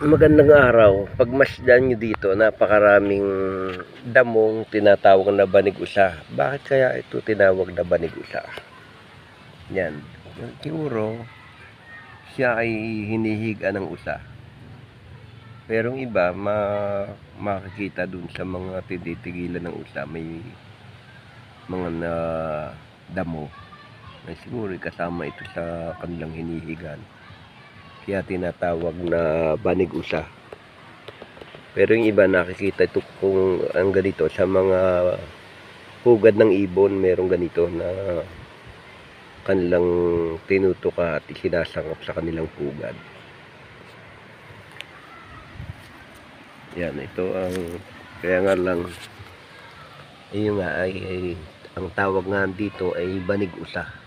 Magandang araw. Pagmasdan nyo dito, napakaraming damong tinatawag na banig-usa. Bakit kaya ito tinawag na banig-usa? Yan. Siguro, siya ay hinihiga ng usa. Pero yung iba, makikita dun sa mga tinitigilan ng usa, may mga na damo. Na siguro kasama ito sa kanilang hinihigan. Kaya tinatawag na banig-usa. Pero yung iba nakikita ito kung ang ganito sa mga hugad ng ibon, merong ganito na kanilang tinutuka at sinasangap sa kanilang hugad. Yan, ito ang kaya nga lang yun nga ay ang tawag nga dito ay banig-usa.